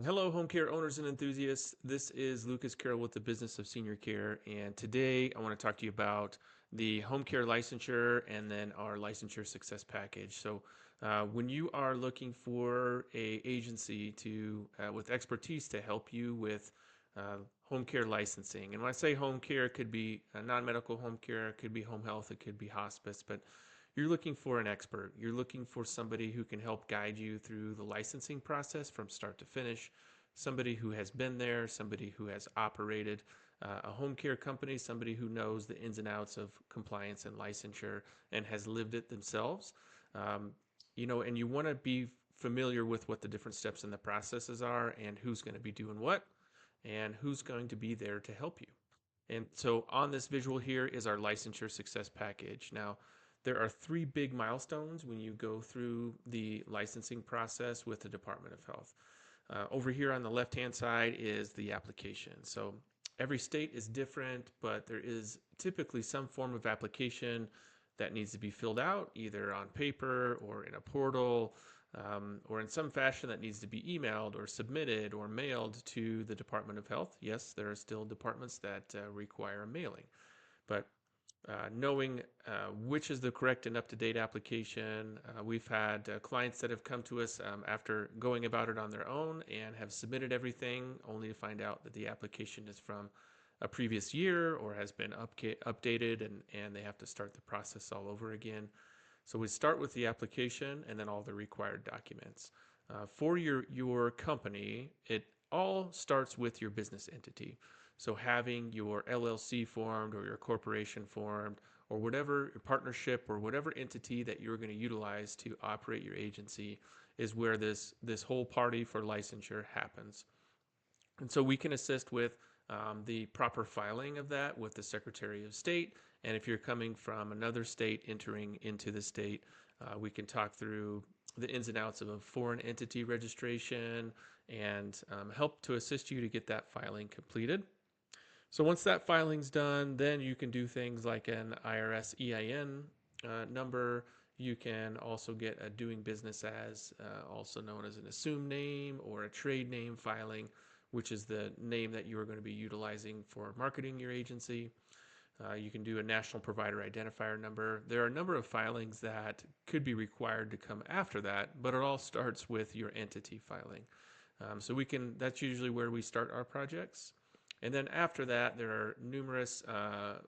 Hello, home care owners and enthusiasts. This is Lucas Carroll with the Business of Senior Care, and today I want to talk to you about the home care licensure and then our licensure success package. When you are looking for a agency to with expertise to help you with home care licensing, and when I say home care, it could be non-medical home care, it could be home health, it could be hospice, but you're looking for an expert. You're looking for somebody who can help guide you through the licensing process from start to finish, somebody who has been there, somebody who has operated a home care company, somebody who knows the ins and outs of compliance and licensure and has lived it themselves. Um, and you want to be familiar with what the different steps in the processes are and who's going to be doing what and who's going to be there to help you. And so on this visual here is our licensure success package. Now, there are three big milestones when you go through the licensing process with the Department of Health. Over here on the left-hand side is the application. So every state is different, but there is typically some form of application that needs to be filled out either on paper or in a portal or in some fashion that needs to be emailed or submitted or mailed to the Department of Health. Yes, there are still departments that require mailing, but knowing which is the correct and up-to-date application. We've had clients that have come to us after going about it on their own and have submitted everything only to find out that the application is from a previous year or has been updated and they have to start the process all over again. So we start with the application and then all the required documents. For your company, it all starts with your business entity. So having your LLC formed or your corporation formed or whatever your partnership or whatever entity that you're going to utilize to operate your agency is where this whole party for licensure happens. And so we can assist with the proper filing of that with the Secretary of State. And if you're coming from another state entering into the state, we can talk through the ins and outs of a foreign entity registration and help to assist you to get that filing completed. So once that filing's done, then you can do things like an IRS EIN number. You can also get a doing business as, also known as an assumed name or a trade name filing, which is the name that you are going to be utilizing for marketing your agency. You can do a national provider identifier number. There are a number of filings that could be required to come after that, but it all starts with your entity filing. That's usually where we start our projects. And then after that, there are numerous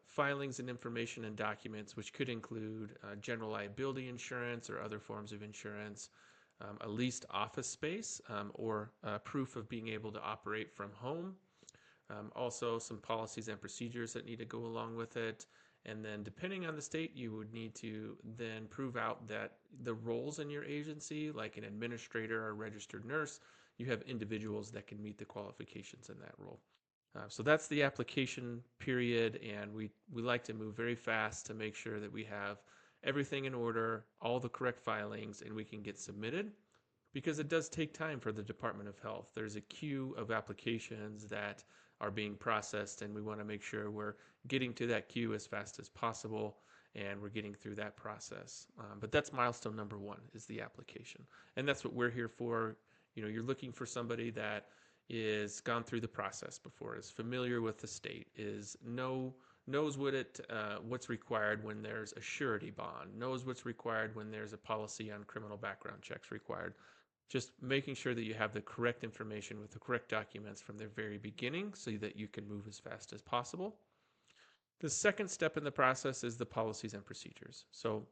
filings and information and documents, which could include general liability insurance or other forms of insurance, a leased office space, or proof of being able to operate from home. Also, some policies and procedures that need to go along with it. And then, depending on the state, you would need to then prove out that the roles in your agency, like an administrator or registered nurse, you have individuals that can meet the qualifications in that role. So that's the application period, and we like to move very fast to make sure that we have everything in order, all the correct filings, and we can get submitted because it does take time for the Department of Health. There's a queue of applications that are being processed, and we want to make sure we're getting to that queue as fast as possible and we're getting through that process. But that's milestone number one is the application, and that's what we're here for. You're looking for somebody that is gone through the process before, is familiar with the state, knows what's required when there's a surety bond, knows what's required when there's a policy on criminal background checks required. Just making sure that you have the correct information with the correct documents from the very beginning so that you can move as fast as possible. The second step in the process is the policies and procedures. So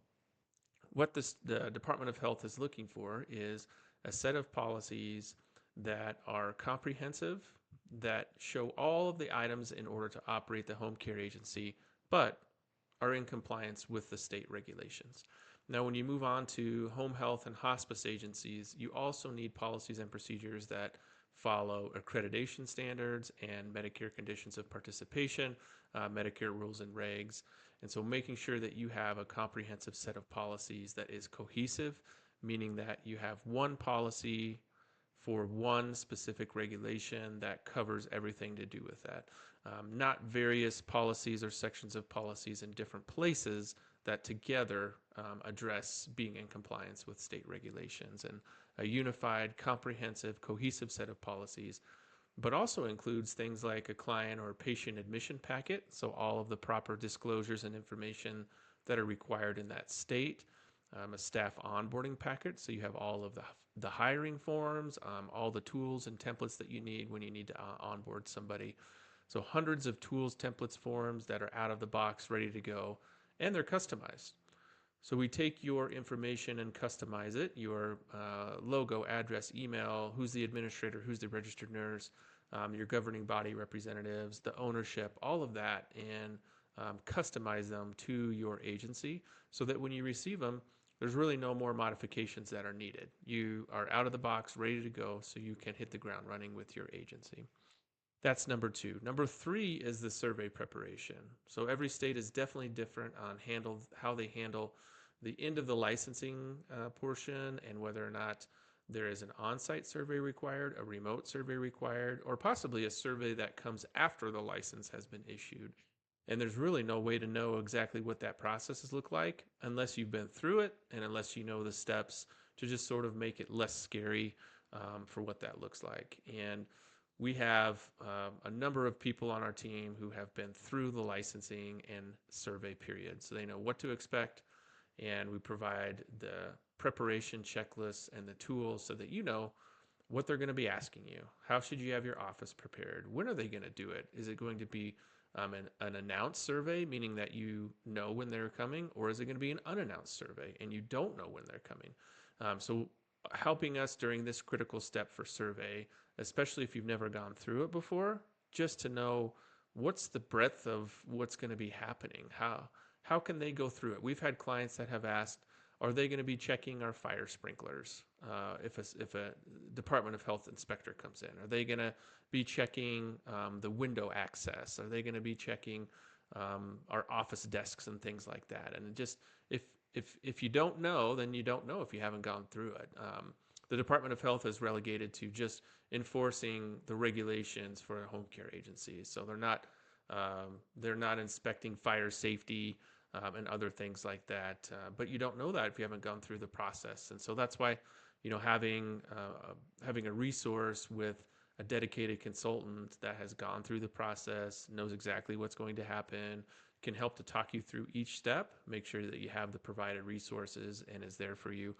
what the Department of Health is looking for is a set of policies that are comprehensive, that show all of the items in order to operate the home care agency, but are in compliance with the state regulations. Now, when you move on to home health and hospice agencies, you also need policies and procedures that follow accreditation standards and Medicare conditions of participation, Medicare rules and regs. And so making sure that you have a comprehensive set of policies that is cohesive, meaning that you have one policy for one specific regulation that covers everything to do with that. Not various policies or sections of policies in different places that together address being in compliance with state regulations. And a unified, comprehensive, cohesive set of policies, but also includes things like a client or patient admission packet, so all of the proper disclosures and information that are required in that state, a staff onboarding packet, so you have all of the hiring forms, all the tools and templates that you need when you need to onboard somebody. So hundreds of tools, templates, forms that are out of the box, ready to go, and they're customized. So we take your information and customize it, your logo, address, email, who's the administrator, who's the registered nurse, your governing body representatives, the ownership, all of that, and customize them to your agency so that when you receive them, there's really no more modifications that are needed. You are out of the box, ready to go, so you can hit the ground running with your agency. That's number two. Number three is the survey preparation. So every state is definitely different on how they handle the end of the licensing portion and whether or not there is an on-site survey required, a remote survey required, or possibly a survey that comes after the license has been issued. And there's really no way to know exactly what that process look like unless you've been through it and unless you know the steps to just sort of make it less scary for what that looks like. And we have a number of people on our team who have been through the licensing and survey period, so they know what to expect, and we provide the preparation checklists and the tools so that you know what they're going to be asking you. How should you have your office prepared? When are they going to do it? Is it going to be an announced survey, meaning that you know when they're coming, or is it going to be an unannounced survey and you don't know when they're coming? So helping us during this critical step for survey, especially if you've never gone through it before, just to know what's the breadth of what's going to be happening. How can they go through it? We've had clients that have asked, are they going to be checking our fire sprinklers if a Department of Health inspector comes in? Are they going to be checking the window access? Are they going to be checking our office desks and things like that? And just if you don't know, then you don't know if you haven't gone through it. The Department of Health is relegated to just enforcing the regulations for home care agencies. So they're not inspecting fire safety and other things like that. But you don't know that if you haven't gone through the process. And so that's why, having a resource with a dedicated consultant that has gone through the process, knows exactly what's going to happen, can help to talk you through each step, make sure that you have the provided resources and is there for you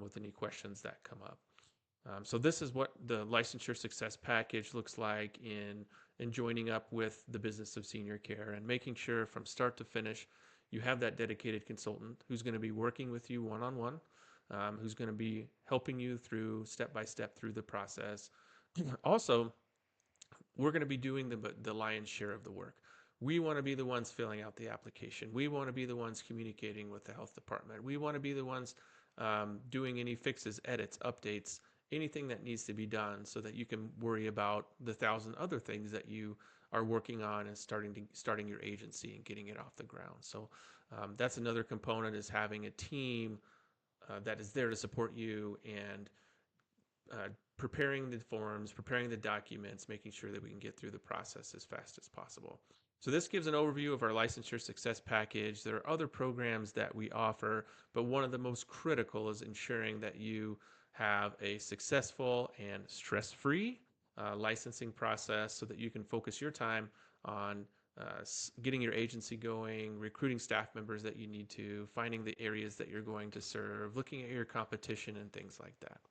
with any questions that come up. So this is what the Licensure Success Package looks like in joining up with the business of senior care and making sure from start to finish you have that dedicated consultant who's going to be working with you one-on-one, who's going to be helping you through step-by-step through the process. Also, we're going to be doing the lion's share of the work. We want to be the ones filling out the application. We want to be the ones communicating with the health department. We want to be the ones doing any fixes, edits, updates, anything that needs to be done so that you can worry about the 1,000 other things that you are working on and starting your agency and getting it off the ground. So that's another component, is having a team that is there to support you and preparing the forms, preparing the documents, making sure that we can get through the process as fast as possible. So this gives an overview of our Licensure Success Package. There are other programs that we offer, but one of the most critical is ensuring that you have a successful and stress-free licensing process so that you can focus your time on getting your agency going, recruiting staff members that you need to, finding the areas that you're going to serve, looking at your competition and things like that.